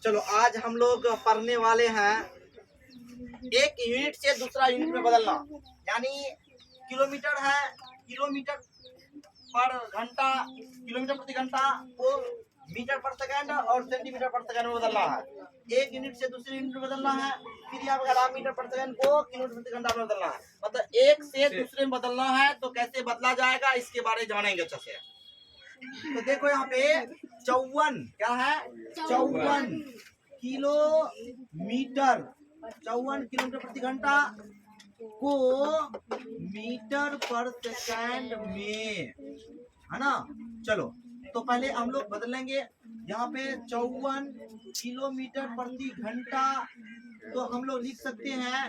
चलो आज हम लोग पढ़ने वाले हैं एक यूनिट से दूसरा यूनिट में बदलना, यानी किलोमीटर है, किलोमीटर पर घंटा, किलोमीटर प्रति घंटा को मीटर पर सेकंड और सेंटीमीटर पर सेकंड में बदलना है। एक यूनिट से दूसरे यूनिट में बदलना है। फिर यहाँ पर मीटर पर सेकंड को किलोमीटर प्रति घंटा में बदलना है। मतलब एक से दूसरे में बदलना है, तो कैसे बदला जाएगा इसके बारे में जानेंगे अच्छे से। तो देखो यहाँ पे 54 क्या है, 54 किलोमीटर, 54 किलोमीटर प्रति घंटा को मीटर पर सेकंड में, है ना। चलो तो पहले हम लोग बदलेंगे यहाँ पे 54 किलोमीटर प्रति घंटा, तो हम लोग लिख सकते हैं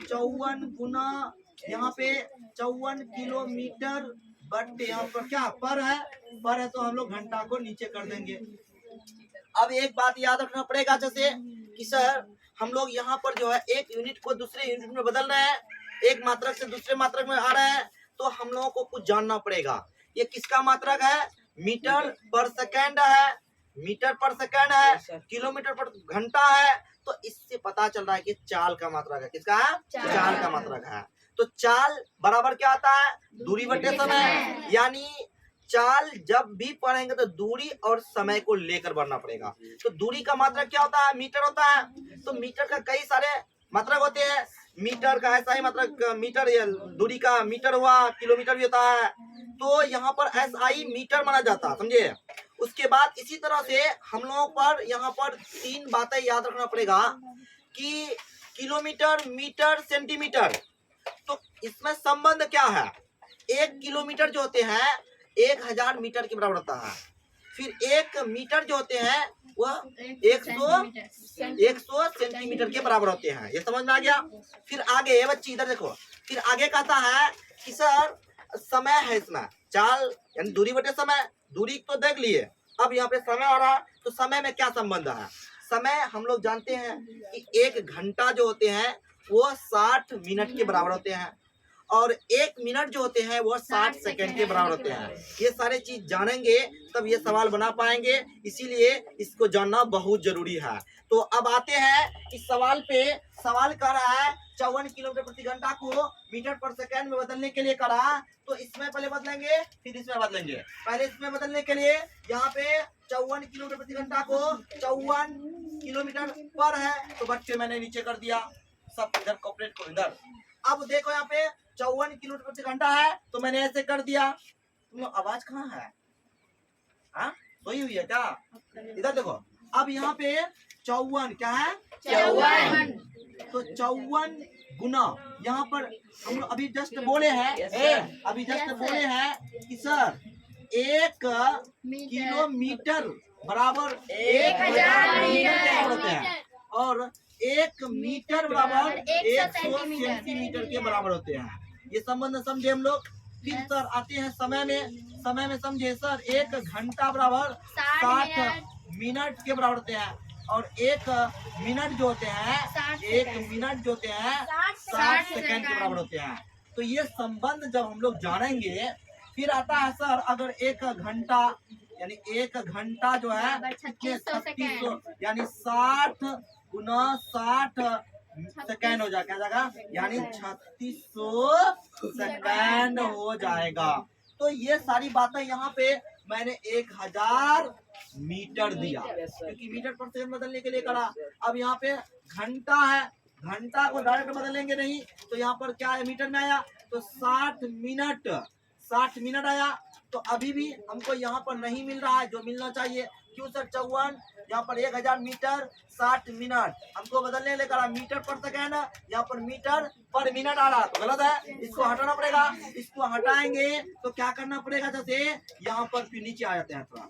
54 गुना यहाँ पे 54 किलोमीटर बट यहाँ पर क्या पर है तो हम लोग घंटा को नीचे कर देंगे। अब एक बात याद रखना पड़ेगा जैसे कि सर हम लोग यहाँ पर जो है एक यूनिट को दूसरे यूनिट में बदल रहे हैं, एक मात्रक से दूसरे मात्रक में आ रहे हैं, तो हम लोगों को कुछ जानना पड़ेगा। ये किसका मात्रक है, मीटर पर सेकंड है, मीटर पर सेकंड है, किलोमीटर पर घंटा है, तो इससे पता चल रहा है कि चाल का मात्रक है। किसका है, चाल का मात्रक है। तो चाल बराबर क्या आता है, दूरी बटे समय, यानी चाल जब भी पढ़ेंगे तो दूरी और समय को लेकर बढ़ना पड़ेगा। तो दूरी का मात्रक क्या होता है, मीटर होता है। तो मीटर का कई सारे मात्रक होते हैं, मीटर का ऐसा ही मात्रक मीटर, दूरी का मीटर हुआ, किलोमीटर भी होता है। तो यहाँ पर SI मीटर माना जाता है, समझे। उसके बाद इसी तरह से हम लोगों पर यहाँ पर तीन बातें याद रखना पड़ेगा कि किलोमीटर, मीटर, सेंटीमीटर। तो इसमें संबंध क्या है, एक किलोमीटर जो होते हैं 1000 मीटर के बराबर होता है। फिर एक मीटर जो होते हैं वह 100 सेंटीमीटर के बराबर होते हैं। ये समझ में आ गया। फिर आगे बच्ची इधर देखो, फिर आगे कहता है कि सर समय है इसमें, चाल यानी दूरी बटे समय, दूरी तो देख लिए, अब यहाँ पे समय आ रहा है, तो समय में क्या संबंध है। समय हम लोग जानते हैं कि एक घंटा जो होते हैं वो 60 मिनट के बराबर होते हैं, और एक मिनट जो होते हैं वो 60 सेकंड के बराबर होते हैं। ये सारे चीज जानेंगे तब ये सवाल बना पाएंगे, इसीलिए इसको जानना बहुत जरूरी है। तो अब आते हैं इस सवाल पे। सवाल कर रहा है 54 किलोमीटर प्रति घंटा को मीटर पर सेकंड में बदलने के लिए करा, तो इसमें पहले बदलेंगे फिर इसमें बदलेंगे। पहले इसमें बदलने के लिए यहाँ पे 54 किलोमीटर प्रति घंटा को 54 किलोमीटर पर है, तो बच्चे मैंने नीचे कर दिया, सब इधर कॉपरेट को इधर। अब देखो यहाँ पे 54 किलोमीटर प्रति घंटा है, तो मैंने ऐसे कर दिया। तुम लोग आवाज कहाँ है, हाँ सोई हुई है क्या, इधर देखो। अब यहाँ पे 54 क्या है, 54, तो 54 गुना यहाँ पर हम लोग अभी जस्ट बोले हैं, अभी जस्ट बोले हैं कि सर 1 किलोमीटर बराबर 1000 मीटर होते हैं, और 1 मीटर बराबर 100 सेंटीमीटर के बराबर होते हैं। ये संबंध समझे हम लोग। फिर सर आते हैं समय में। समय में समझे सर 1 घंटा बराबर 60 मिनट के बराबर होते हैं, और 1 मिनट जो होते हैं 1 मिनट जो होते हैं 60 सेकंड के बराबर होते हैं। तो ये संबंध जब हम लोग जानेंगे, फिर आता है सर अगर 1 घंटा यानी 1 घंटा जो है 3600 यानी 60 गुना 60 सेकंड हो जाएगा, क्या जाएगा, यानी 3600 सेकंड हो जाएगा। तो ये सारी बातें यहाँ पे मैंने 1000 मीटर दिया, क्योंकि मीटर पर सेकंड बदलने के लिए करा। अब यहाँ पे घंटा है, घंटा को डायरेक्ट बदलेंगे नहीं, तो यहाँ पर क्या है, मीटर में आया, तो 60 मिनट आया। तो अभी भी हमको यहाँ पर नहीं मिल रहा है जो मिलना चाहिए। क्यों सर, 54 यहाँ पर 1000 मीटर 60 मिनट हमको बदलने लेकर मीटर पर सेकंड, यहाँ पर मीटर पर मिनट आ रहा, तो गलत है, इसको हटाना पड़ेगा। इसको हटाएंगे तो क्या करना पड़ेगा, जैसे यहाँ पर फिर नीचे आ जाते हैं थोड़ा,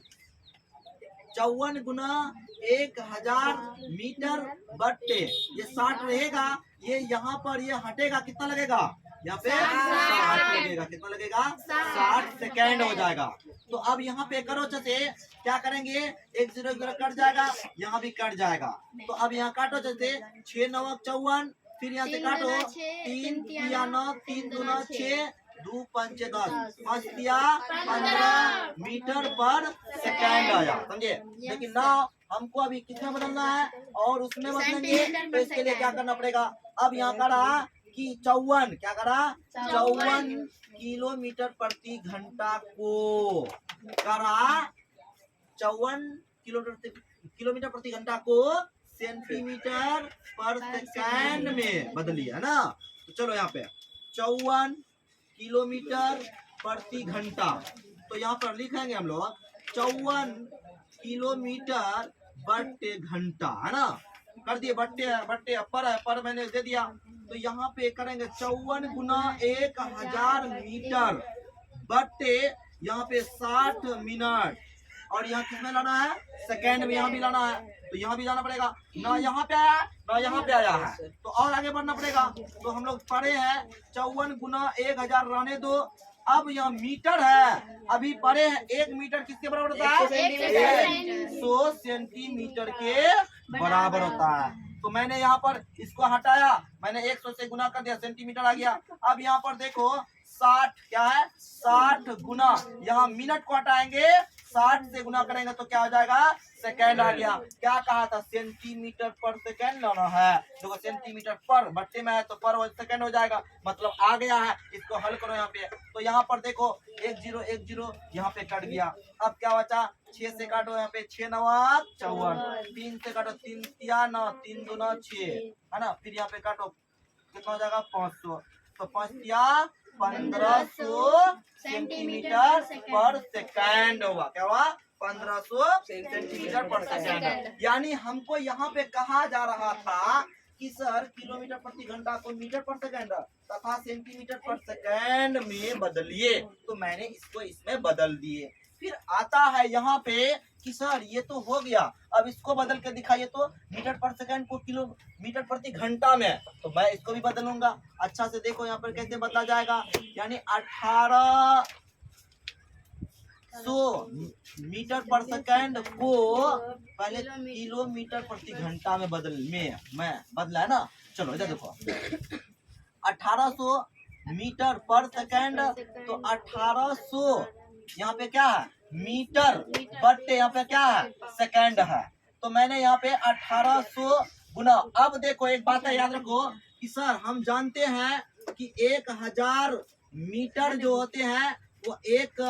54 गुना 1000 मीटर बट्टे ये 60 रहेगा, ये यहाँ पर ये हटेगा, कितना लगेगा, यहाँ पे 60 लगेगा, कितना लगेगा, 60 सेकेंड हो जाएगा। तो अब यहाँ पे करो जैसे क्या करेंगे, 1 0 कट जाएगा, यहाँ भी कट जाएगा। तो अब यहाँ काटो जैसे 6 9 54, फिर यहाँ से काटो 3 3 9 3 2 6, 2 5 10, 5 दिया 15 मीटर पर सेकेंड आया, समझे। लेकिन ना हमको अभी कितना बदलना है और उसमें बदलेंगे, तो इसके लिए क्या करना पड़ेगा। अब यहाँ करा कि 54, क्या करा 54 किलोमीटर प्रति घंटा को करा 54 किलोमीटर प्रति घंटा को सेंटीमीटर पर सेकंड में बदलिए, है ना। तो चलो यहाँ पे 54 किलोमीटर प्रति घंटा, तो यहाँ पर लिखेंगे हम लोग 54 किलोमीटर बट्टे घंटा, है ना। कर दिए बट्टे पर मैंने दे दिया। तो यहाँ पे करेंगे 54 गुना 1000 मीटर बट्टे यहाँ पे 60 मिनट, और यहाँ किसमें लाना है, सेकेंड में यहाँ भी लाना है, तो यहाँ भी जाना पड़ेगा। ना यहाँ पे आया ना यहाँ पे आया है, तो और आगे बढ़ना पड़ेगा। तो हम लोग पढ़े हैं 54 गुना 1000 रहने दो। अब यहाँ मीटर है, अभी पढ़े हैं 1 मीटर किसके बराबर होता है, 100 सेंटीमीटर के बराबर होता है। तो मैंने यहाँ पर इसको हटाया, मैंने 100 से गुना कर दिया, सेंटीमीटर आ गया। अब यहाँ पर देखो 60 क्या है, 60 गुना, यहाँ मिनट को हटाएंगे 60 से गुना करेंगे तो क्या हो जाएगा, सेकेंड आ गया। क्या कहा था, सेंटीमीटर पर सेकेंड लाना है, देखो सेंटीमीटर पर बट्टे में है तो पर सेकेंड हो जाएगा, मतलब आ गया है। इसको हल करो यहाँ पे, तो यहाँ पर देखो 1 0 1 0 यहाँ पे कट गया। अब क्या बचा, 6 से काटो, यहाँ पे 6 9 54, 3 से काटो, 3 तिया 9, 3 2 6, है ना। फिर यहाँ पे काटो, कितना हो जाएगा 500, तो 5 तिया 1500 सेंटीमीटर पर सेकंड होगा। क्या हुआ, 1500 सेंटीमीटर पर सेकंड। यानी हमको यहाँ पे कहा जा रहा था कि सर किलोमीटर प्रति घंटा को मीटर पर सेकंड तथा सेंटीमीटर पर सेकंड में बदलिए, तो मैंने इसको इसमें बदल दिए। फिर आता है यहाँ पे कि सर ये तो हो गया, अब इसको बदल के दिखाइए तो मीटर पर सेकंड को किलोमीटर प्रति घंटा में, तो मैं इसको भी बदलूंगा। अच्छा से देखो यहाँ पर कैसे बदला जाएगा, यानी 1800 मीटर पर सेकंड को पहले किलोमीटर प्रति घंटा में बदला है ना। चलो इधर देखो 1800 मीटर पर सेकंड, तो 1800 यहाँ पे क्या है, मीटर बट्टे यहाँ पे क्या है, सेकंड है। तो मैंने यहाँ पे 1800 गुना। अब देखो एक बात है याद रखो कि सर हम जानते हैं कि 1000 मीटर जो होते हैं वो 1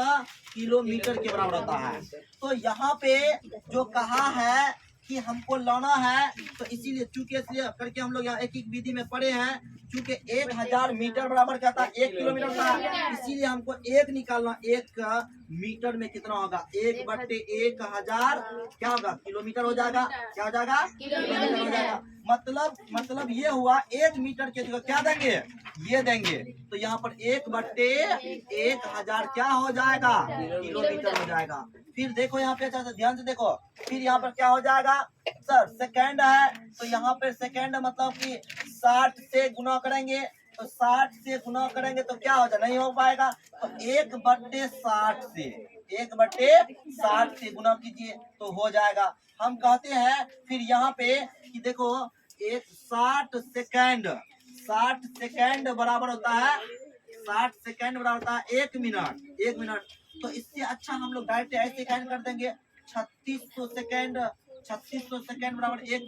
किलोमीटर के बराबर होता है। तो यहाँ पे जो कहा है कि हमको लाना है, तो इसीलिए चूंकि इसलिए करके हम लोग यहाँ एक विधि में पढ़े हैं, चूंकि 1000 मीटर बराबर क्या था, 1 किलोमीटर था, इसीलिए हमको 1 निकालना। 1 मीटर में कितना होगा, 1 बट्टे 1000 क्या होगा, किलोमीटर हो जाएगा। क्या हो जाएगा, किलोमीटर हो जाएगा। मतलब ये हुआ 1 मीटर के जगह क्या देंगे, ये देंगे, तो यहाँ पर 1 बट्टे 1000 क्या हो जाएगा, किलोमीटर हो जाएगा। फिर देखो यहाँ पे अच्छा से ध्यान से देखो, फिर यहाँ पर क्या हो जाएगा सर, सेकंड है, तो यहाँ पे सेकंड मतलब कि 60 से गुना करेंगे, तो 60 से गुना करेंगे तो क्या हो जाए, नहीं हो पाएगा, तो 1 बट्टे 60 से 1 बट्टे 60 से गुना कीजिए तो हो जाएगा। हम कहते हैं फिर यहाँ पे कि देखो 60 सेकंड बराबर होता है, 60 सेकंड बराबर होता है 1 मिनट। 1 मिनट, तो इससे अच्छा हम लोग डायरेक्ट ऐसे काउंट कर देंगे, 3600 सेकंड बराबर 1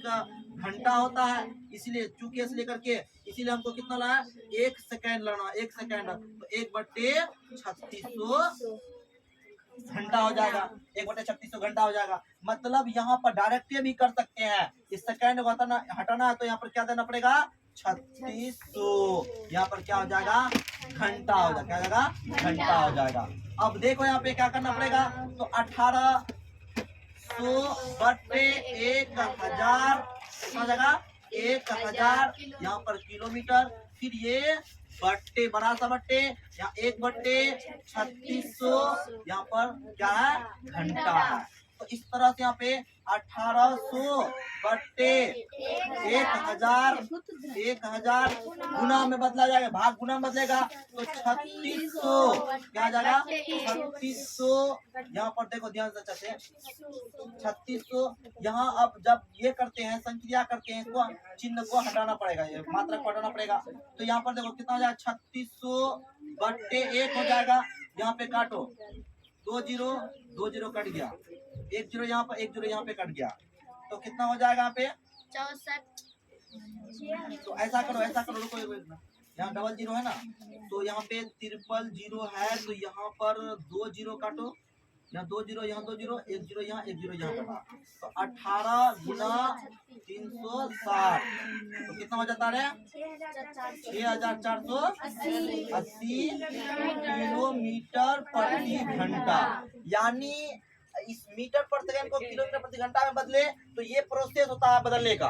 घंटा होता है। इसलिए चूंकि इसलिए करके इसीलिए हमको कितना लाना है, 1 सेकंड लाना, 1 सेकंड, तो 1 बट्टे 3600 घंटा हो जाएगा, 1 बटे 3600 घंटा हो जाएगा। मतलब यहाँ पर डायरेक्ट भी कर सकते हैं, इस सेकंड को हटाना है तो यहाँ पर क्या देना पड़ेगा, 3600, यहाँ पर क्या हो जाएगा, घंटा हो जाएगा, क्या हो जाएगा, घंटा हो जाएगा। अब देखो यहाँ पे क्या करना पड़ेगा, तो 1800 बट्टे 1000 हो जाएगा 1000 यहाँ पर किलोमीटर, फिर ये बट्टे बड़ा सा बट्टे यहाँ 1 बट्टे 3600 यहाँ पर क्या है, घंटा है। तो इस तरह से यहाँ पे 1800 बट्टे 1000 गुना में बदला जाएगा, भाग गुना में बदलेगा तो 3600 क्या आ जाएगा 3600। यहाँ पर देखो ध्यान से अच्छे से 3600। यहाँ अब जब ये करते हैं संक्रिया करते हैं इसको चिन्ह को हटाना पड़ेगा, ये मात्रा को हटाना पड़ेगा। तो यहाँ पर देखो कितना हो जाएगा 3600 बट्टे 1 हो जाएगा। यहाँ पे काटो 2 जीरो कट गया, 1 जीरो यहाँ पर 1 जीरो यहाँ पे कट गया, तो कितना हो जाएगा यहाँ पे 64। तो ऐसा करो रुको यहाँ डबल जीरो है ना, तो यहाँ पे ट्रिपल जीरो है, तो यहाँ पर 2 जीरो काटो, यहाँ 2 जीरो यहाँ 2 जीरो 1 जीरो यहाँ 1 जीरो यहाँ कटा, तो 18 गुना 360 तो कितना हो जाता है 6480 किलोमीटर प्रति घंटा। यानी इस मीटर पर सेकंड को किलोमीटर प्रति घंटा में बदले तो ये प्रोसेस होता है बदलने का,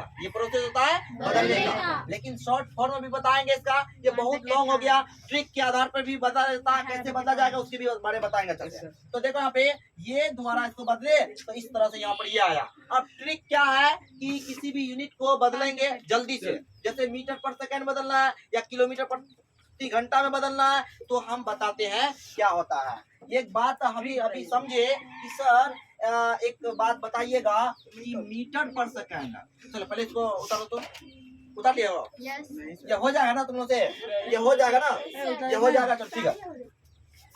लेकिन शॉर्ट फॉर्म में भी बताएंगे इसका, ये बहुत लॉन्ग हो गया, ट्रिक के आधार पर भी बता देता है कैसे बदला जाएगा उसके भी बारे में बताएंगे। चलते तो देखो यहाँ पे ये दोबारा इसको बदले तो इस तरह से यहाँ पर ये आया। अब ट्रिक क्या है कि किसी भी यूनिट को बदलेंगे जल्दी से, जैसे मीटर पर सेकंड बदलना है या किलोमीटर प्रति घंटा में बदलना है, तो हम बताते हैं क्या होता है। एक बात अभी समझे कि सर एक बात बताइएगा कि मीटर पर सेकंड, चलो पहले इसको उतारो, तो उतार लिया हो ये हो जाएगा ना तुम लोग से, ये हो जाएगा ना, ये हो जाएगा। चलो ठीक है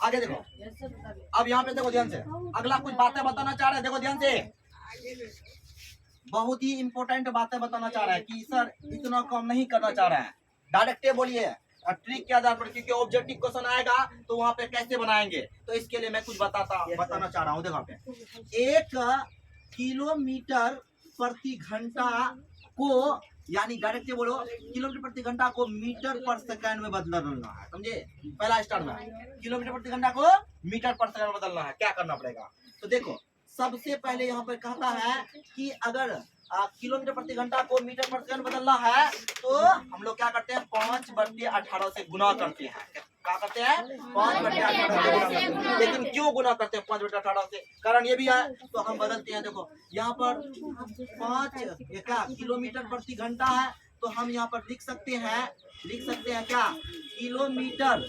आगे देखो। अब यहाँ पे देखो ध्यान से, अगला कुछ बातें बताना चाह रहे हैं, देखो ध्यान से, बहुत ही इंपॉर्टेंट बातें बताना चाह रहा है कि सर इतना कम नहीं करना चाह रहा है, डायरेक्ट बोलिए ट्रिक के आधार पर, क्योंकि ऑब्जेक्टिव क्वेश्चन आएगा तो वहाँ पे कैसे बनाएंगे, तो इसके लिए मैं कुछ बताना चाह रहा हूँ। देखो पे 1 किलोमीटर प्रति घंटा को, यानी डायरेक्ट बोलो किलोमीटर प्रति घंटा को मीटर पर सेकंड में बदलना है, समझे। पहला स्टार्ट में किलोमीटर प्रति घंटा को मीटर पर सेकंड में बदलना है, क्या करना पड़ेगा। तो देखो सबसे पहले यहाँ पर कहता है कि अगर किलोमीटर प्रति घंटा को मीटर पर सेकंड बदलना है तो हम लोग क्या करते हैं 5/18 से गुना करते हैं। क्या करते हैं 5/18 से गुना करते हैं। लेकिन क्यों गुना करते हैं 5/18 से, कारण ये भी है, तो हम बदलते हैं। देखो यहाँ पर 5 क्या किलोमीटर प्रति घंटा है, तो हम यहाँ पर लिख सकते हैं क्या किलोमीटर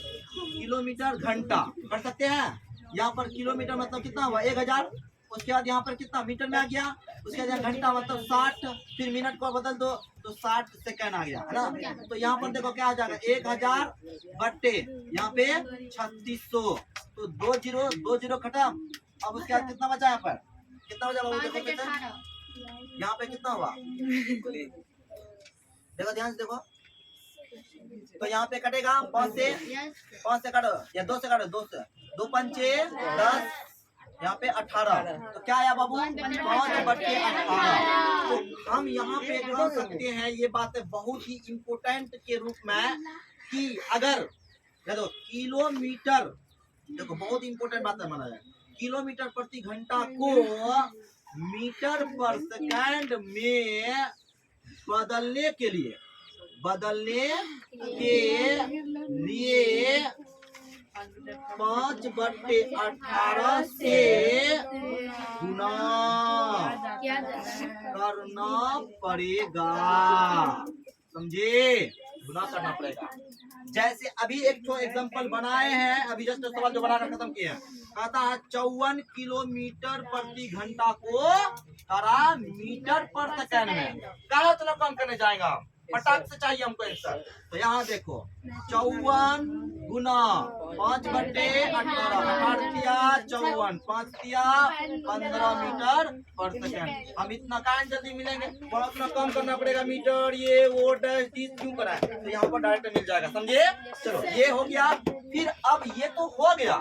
घंटा कर सकते हैं। यहाँ पर किलोमीटर मतलब कितना हुआ 1000, उसके बाद यहाँ पर कितना मीटर में आ गया, उसके बाद घंटा मतलब 60, फिर मिनट को बदल दो तो 60 सेकंड आ गया है ना। तो यहाँ पर देखो क्या आ जाएगा 1000 बट्टे यहाँ पे 3600, तो 2 जीरो खत्म। अब उसके बाद कितना बचा यहाँ पर, कितना बचा बाबू देखो यहाँ पे कितना हुआ, देखो ध्यान से देखो, तो यहाँ पे कटेगा 5 से काटो या 2 से काटो, 2 पंचे 10, यहाँ पे 18, तो क्या आया बाबू 5/18। तो हम यहाँ पे कह सकते हैं ये बात बहुत ही इम्पोर्टेंट के रूप में कि अगर देखो किलोमीटर, देखो बहुत इम्पोर्टेंट बात है माना जाए, किलोमीटर प्रति घंटा को मीटर पर सेकंड में बदलने के लिए 5/18 से गुना करना पड़ेगा, समझे, गुना करना पड़ेगा। जैसे अभी एक तो एग्जांपल बनाए हैं, अभी जस्ट सवाल जो बनाकर खत्म किए हैं, कहता है 54 किलोमीटर प्रति घंटा को करा मीटर पर सेकंड में, कहा उतना कम करने जाएगा, फटाक से चाहिए हमको आंसर। तो यहाँ देखो 54 गुना 5/18, 54, 5 15 मीटर पर सेकंड। हम इतना कहाँ जल्दी मिलेंगे, उतना कम करना पड़ेगा, मीटर ये वो डैश क्यों कराए, तो यहाँ पर डायरेक्ट मिल जाएगा, समझे। चलो ये हो गया। फिर अब ये तो हो गया,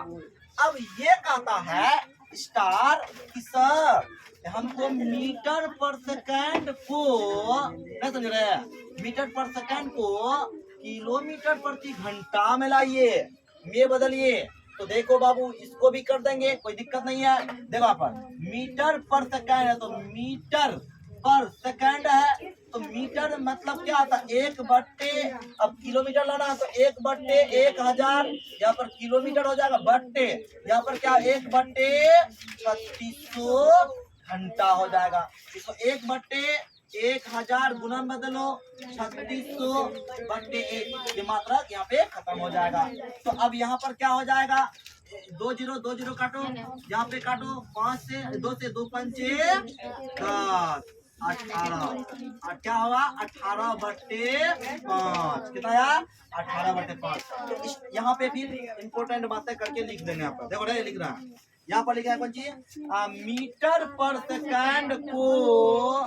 अब ये कहता है स्टार कि सर हमको मीटर पर सेकंड को, नहीं समझ रहे, मीटर पर सेकंड को किलोमीटर प्रति घंटा में लाइए, ये बदलिए। तो देखो बाबू इसको भी कर देंगे, कोई दिक्कत नहीं है। देखो यहाँ पर मीटर पर सेकंड है, तो मीटर पर सेकंड है, तो मीटर मतलब क्या आता है 1/, अब किलोमीटर लाना है तो 1/1000, यहाँ पर किलोमीटर हो जाएगा बट्टे, यहाँ पर क्या 1/3600 घंटा हो जाएगा। 1/1000 गुना में बदलो 3600/1 ये मात्रक यहाँ पे खत्म हो जाएगा। तो अब यहाँ पर क्या हो जाएगा, 2 0 काटो, यहाँ पे काटो, 5 से 2 से 2 पंचे 10, 18 क्या हुआ, 18/5 कितना आया, 18/5। तो यहाँ पे फिर इम्पोर्टेंट बातें करके लिख देंगे। यहाँ पर देखो लिख रहा है, यहाँ पर लिखा है कौन चीज, मीटर पर सेकंड को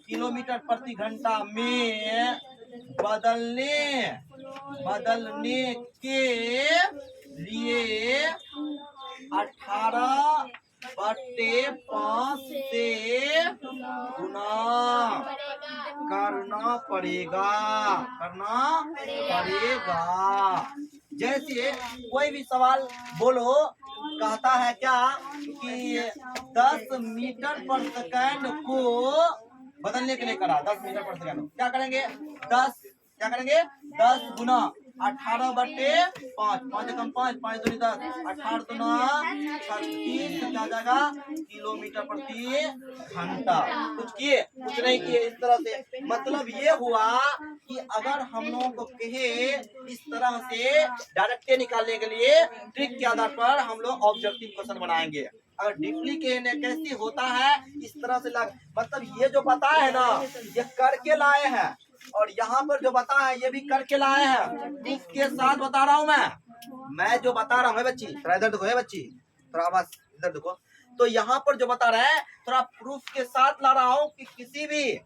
किलोमीटर प्रति घंटा में बदलने के लिए 18/5 से गुना करना पड़ेगा। जैसे कोई भी सवाल बोलो, कहता है क्या कि 10 मीटर पर सेकंड को बदलने के लिए करा, 10 मीटर पर सेकंड क्या करेंगे, 10 गुना 18/5, 5 एकम 5, 5 दूनी 10, 18 दूना 36 क्या जाएगा, किलोमीटर प्रति घंटा। कुछ नहीं किए इस तरह से। मतलब ये हुआ कि अगर हम लोगों को कहे इस तरह से डायरेक्ट निकालने के लिए ट्रिक के आधार पर हम लोग ऑब्जेक्टिव क्वेश्चन बनाएंगे। अगर डीपली कहने कैसे होता है इस तरह से मतलब ये जो बताए है ना, ये करके लाए हैं, और यहाँ पर जो बता है ये भी करके लाए हैं, प्रूफ के साथ बता रहा हूँ मैं जो बता रहा हूँ बच्ची, थोड़ा इधर देखो बच्ची, थोड़ा आवाज इधर देखो। तो यहाँ पर जो बता रहे हैं थोड़ा प्रूफ के साथ ला रहा हूँ कि किसी भी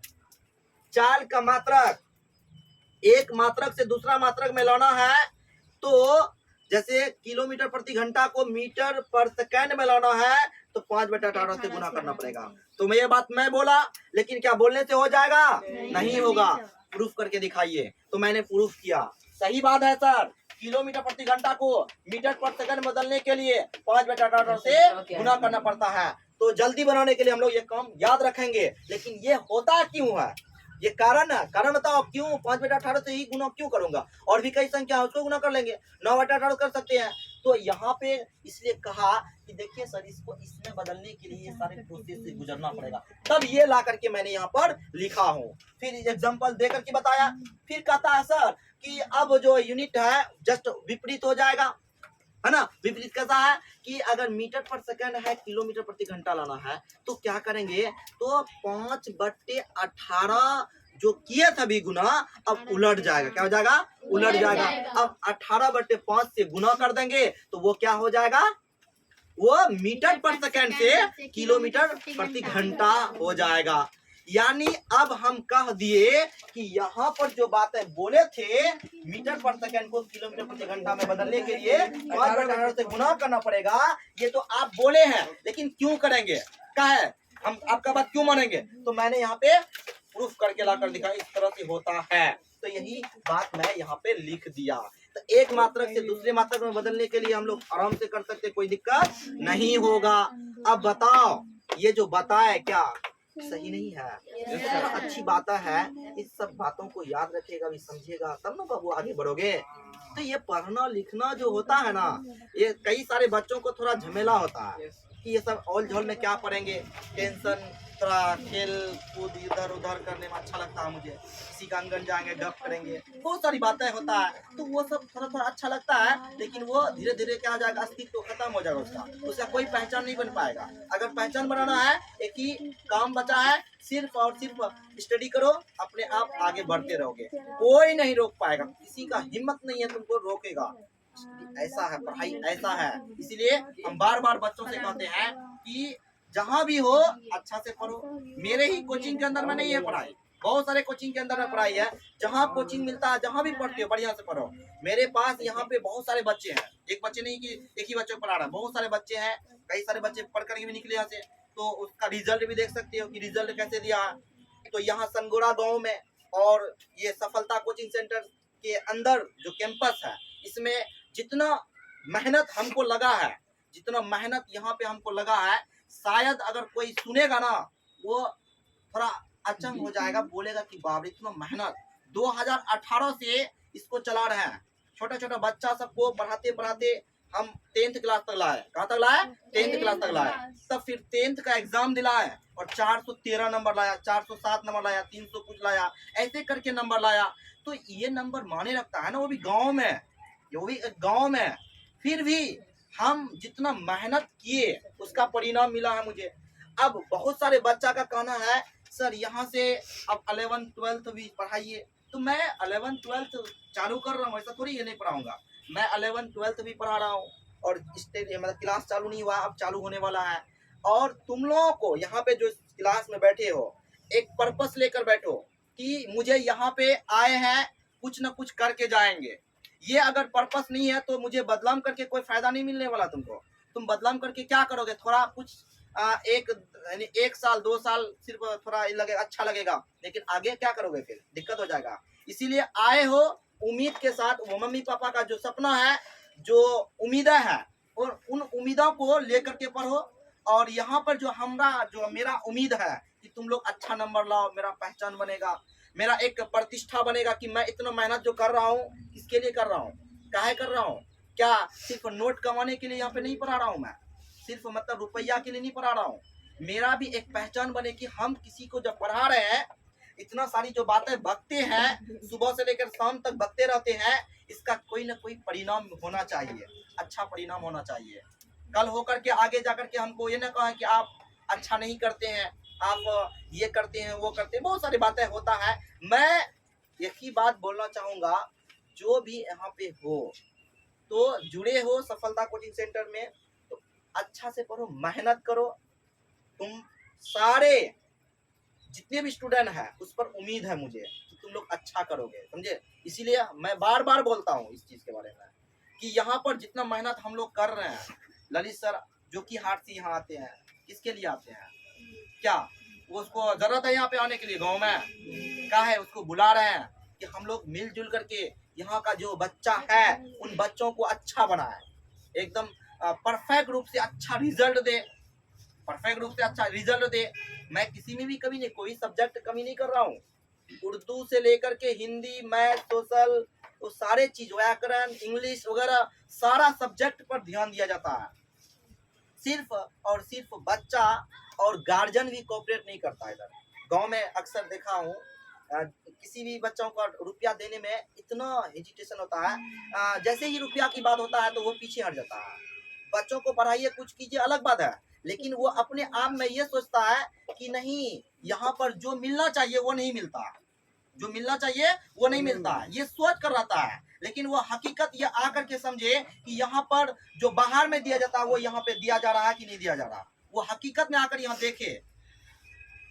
चाल का मात्रक एक मात्रक से दूसरा मात्रक में लाना है, तो जैसे किलोमीटर प्रति घंटा को मीटर पर सेकंड में लाना है तो 5/18 से गुना करना पड़ेगा। तो मैं ये बात मैं बोला, लेकिन क्या बोलने से हो जाएगा, नहीं होगा, प्रूफ करके दिखाइए। तो मैंने प्रूफ किया, सही बात है सर, किलोमीटर प्रति घंटा को मीटर पर सेकंड बदलने के लिए 5/18 से गुना करना पड़ता है। तो जल्दी बनाने के लिए हम लोग ये काम याद रखेंगे, लेकिन ये होता क्यों है, ये कारण बताओ, क्यों 5/18 से ही गुना क्यों करूंगा, और भी कई संख्या है उसको गुना कर लेंगे, 9/18 कर सकते हैं। तो यहाँ पे इसलिए कहा कि देखिए सर, इसको इसमें बदलने के लिए सारे प्रोसेस से गुजरना पड़ेगा, तब ये ला करके मैंने यहाँ पर लिखा हूँ। फिर एग्जांपल दे करके बताया। फिर कहता है सर कि अब जो यूनिट है जस्ट विपरीत हो जाएगा, है ना। विपरीत कैसा है कि अगर मीटर पर सेकंड है, किलोमीटर प्रति घंटा लाना है, तो क्या करेंगे, तो 5/18 जो किए थे गुना अब उलट जाएगा। क्या हो जाएगा, उलट जाएगा। अब 18/5 से गुना कर देंगे तो वो क्या हो जाएगा, वो मीटर पर सेकंड से किलोमीटर प्रति घंटा हो जाएगा। यानी अब हम कह दिए कि यहाँ पर जो बातें बोले थे मीटर पर सेकंड को किलोमीटर प्रति घंटा में बदलने के लिए 5/18 से गुना करना पड़ेगा, ये तो आप बोले हैं, लेकिन क्यों करेंगे, क्या है, हम आपका बात क्यों मानेंगे। तो मैंने यहाँ पे प्रूफ करके लाकर दिखा, इस तरह से होता है। तो यही बात मैं यहाँ पे लिख दिया। तो एक मात्रक से दूसरे मात्रक में बदलने के लिए हम लोग आराम से कर सकते, कोई दिक्कत नहीं होगा। अब बताओ, ये जो बताए क्या सही नहीं है, अच्छी बात है, इस सब बातों को याद रखिएगा, भी समझिएगा, तब ना बाबू आगे बढ़ोगे। तो ये पढ़ना लिखना जो होता है ना, ये कई सारे बच्चों को थोड़ा झमेला होता है कि ये सब औल झोल में क्या पढ़ेंगे, टेंशन, थोड़ा खेल कूद इधर उधर करने में अच्छा लगता है मुझे, किसी का आंगन जाएंगे गप करेंगे, बहुत सारी बातें होता है, तो वो सब थोड़ा अच्छा लगता है, लेकिन वो धीरे धीरे क्या हो जाएगा, अस्तित्व तो खत्म हो जाएगा, उसका कोई पहचान नहीं बन पाएगा। अगर पहचान बनाना है, एक ही काम बचा है, सिर्फ और सिर्फ स्टडी करो, अपने आप आगे बढ़ते रहोगे, कोई नहीं रोक पाएगा, किसी का हिम्मत नहीं है तुमको रोकेगा। ऐसा है पढ़ाई, ऐसा है। इसीलिए हम बार बार बच्चों से कहते हैं कि जहाँ भी हो अच्छा से पढ़ो। मेरे ही कोचिंग के अंदर में नहीं है पढ़ाई, बहुत सारे कोचिंग के अंदर में पढ़ाई है, जहाँ कोचिंग मिलता है, जहाँ भी पढ़ते हो बढ़िया से पढ़ो। मेरे पास यहाँ पे बहुत सारे बच्चे हैं, एक बच्चे नहीं कि एक ही बच्चे को पढ़ा रहा है, बहुत सारे बच्चे हैं, कई सारे बच्चे पढ़ कर भी निकले यहाँ से, तो उसका रिजल्ट भी देख सकते हो कि रिजल्ट कैसे दिया है। तो यहाँ संगोरा गाँव में और ये सफलता कोचिंग सेंटर के अंदर जो कैंपस है, इसमें जितना मेहनत हमको लगा है, जितना मेहनत यहाँ पे हमको लगा है, शायद अगर कोई सुनेगा ना, वो थोड़ा अचंभ हो जाएगा, बोलेगा कि बाप रे इतना मेहनत। 2018 से इसको चला रहे हैं, छोटा छोटा बच्चा सबको पढ़ाते पढ़ाते हम 10th क्लास तक लाए। कहाँ तक लाए? 10th क्लास तक लाए। तब फिर 10th का एग्जाम दिलाए और 413 नंबर लाया, 407 नंबर लाया, 300 कुछ लाया, ऐसे करके नंबर लाया। तो ये नंबर माने रखता है ना, वो भी गांव में, वो भी गांव में। फिर भी हम जितना मेहनत किए उसका परिणाम मिला है मुझे। अब बहुत सारे बच्चा का कहना है सर यहाँ से अब 11th 12th भी पढ़ाइए, तो मैं 11th 12th चालू कर रहा हूँ, ऐसा थोड़ी ये नहीं पढ़ाऊंगा। मैं 11th 12th भी पढ़ा रहा हूँ और मतलब क्लास चालू नहीं हुआ, अब चालू होने वाला है। और तुम लोगों को यहाँ पे जो क्लास में बैठे हो, एक पर्पस लेकर बैठो कि मुझे यहाँ पे आए हैं, कुछ ना कुछ करके जाएंगे। ये अगर पर्पस नहीं है तो मुझे बदनाम करके कोई फायदा नहीं मिलने वाला तुमको। तुम बदनाम करके क्या करोगे? थोड़ा कुछ एक साल 2 साल सिर्फ थोड़ा लगेगा, अच्छा लगेगा, लेकिन आगे क्या करोगे? फिर दिक्कत हो जाएगा। इसीलिए आए हो उम्मीद के साथ, वो मम्मी पापा का जो सपना है, जो उम्मीदें है, और उन उम्मीदों को लेकर के पढ़ो। और यहाँ पर जो मेरा उम्मीद है कि तुम लोग अच्छा नंबर लाओ, मेरा पहचान बनेगा, मेरा एक प्रतिष्ठा बनेगा कि मैं इतना मेहनत जो कर रहा हूँ, किसके लिए कर रहा हूँ, काहे कर रहा हूँ? क्या सिर्फ नोट कमाने के लिए यहाँ पे नहीं पढ़ा रहा हूँ मैं, सिर्फ मतलब रुपया के लिए नहीं पढ़ा रहा हूँ। मेरा भी एक पहचान बने कि हम किसी को जब पढ़ा रहे हैं, इतना सारी जो बातें बकते हैं, सुबह से लेकर शाम तक बकते रहते हैं, इसका कोई ना कोई परिणाम होना चाहिए, अच्छा परिणाम होना चाहिए। कल होकर के आगे जाकर के हमको ये ना कहें कि आप अच्छा नहीं करते हैं, आप ये करते हैं, वो करते हैं, बहुत सारी बातें होता है। मैं एक ही बात बोलना चाहूंगा, जो भी यहाँ पे हो तो जुड़े हो सफलता कोचिंग सेंटर में, तो अच्छा से पढ़ो, मेहनत करो। तुम सारे जितने भी स्टूडेंट हैं उस पर उम्मीद है मुझे कि तुम लोग अच्छा करोगे, समझे? इसीलिए मैं बार बार बोलता हूँ इस चीज के बारे में कि यहाँ पर जितना मेहनत हम लोग कर रहे हैं, ललित सर जो कि हाट से यहाँ आते हैं, किसके लिए आते हैं? क्या वो उसको जरूरत है यहाँ पे आने के लिए? गाँव में क्या है, उसको बुला रहे हैं कि हम लोग मिलजुल करके यहाँ का जो बच्चा है उन बच्चों को अच्छा बनाए, एकदम परफेक्ट रूप से अच्छा रिजल्ट दे, परफेक्ट रूप से अच्छा रिजल्ट दे। मैं किसी में भी कभी नहीं, कोई सब्जेक्ट कमी नहीं कर रहा हूँ। उर्दू से लेकर के हिंदी, मैथ, सोशल, तो सारे चीज, व्याकरण, इंग्लिश वगैरह सारा सब्जेक्ट पर ध्यान दिया जाता है। सिर्फ और सिर्फ बच्चा और गार्जियन भी कोऑपरेट नहीं करता। इधर गांव में अक्सर देखा हूँ, किसी भी बच्चों को रुपया देने में इतना हेजिटेशन होता है, जैसे ही रुपया की बात होता है तो वो पीछे हट जाता है। बच्चों को पढ़ाइए, कुछ कीजिए, अलग बात है, लेकिन वो अपने आप में ये सोचता है कि नहीं, यहाँ पर जो मिलना चाहिए वो नहीं मिलता, जो मिलना चाहिए वो नहीं मिलता, ये सोच कर रहता है। लेकिन वो हकीकत ये आकर के समझे कि यहाँ पर जो बाहर में दिया जाता है वो यहाँ पे दिया जा रहा है कि नहीं दिया जा रहा, वो हकीकत में आकर यहाँ देखे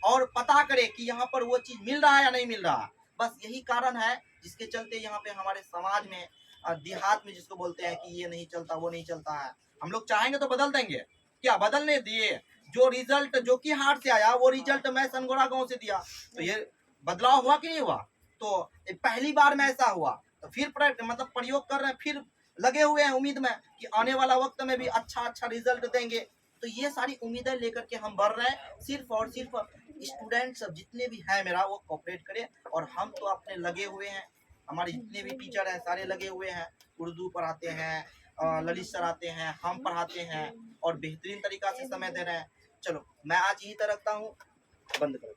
और पता करे कि यहाँ पर वो चीज मिल रहा है या नहीं मिल रहा। बस यही कारण है जिसके चलते यहाँ पे हमारे समाज में, देहात में जिसको बोलते हैं कि ये नहीं चलता, वो नहीं चलता है। हम लोग चाहेंगे तो बदल देंगे, क्या बदलने दिए? जो रिजल्ट जो कि हाट से आया वो रिजल्ट मैं सनगोड़ा गांव से दिया, तो ये बदलाव हुआ कि नहीं हुआ? तो पहली बार में ऐसा हुआ, तो फिर मतलब प्रयोग कर रहे हैं, फिर लगे हुए हैं उम्मीद में कि आने वाला वक्त में भी अच्छा अच्छा रिजल्ट देंगे। तो ये सारी उम्मीदें लेकर के हम बढ़ रहे हैं। सिर्फ और सिर्फ स्टूडेंट सब जितने भी हैं मेरा, वो कोऑपरेट करें, और हम तो अपने लगे हुए हैं, हमारे जितने भी टीचर हैं सारे लगे हुए हैं, उर्दू पढ़ाते हैं, ललित सर आते हैं, हम पढ़ाते हैं और बेहतरीन तरीका से समय दे रहे हैं। चलो मैं आज यही तक रखता हूँ, बंद करो।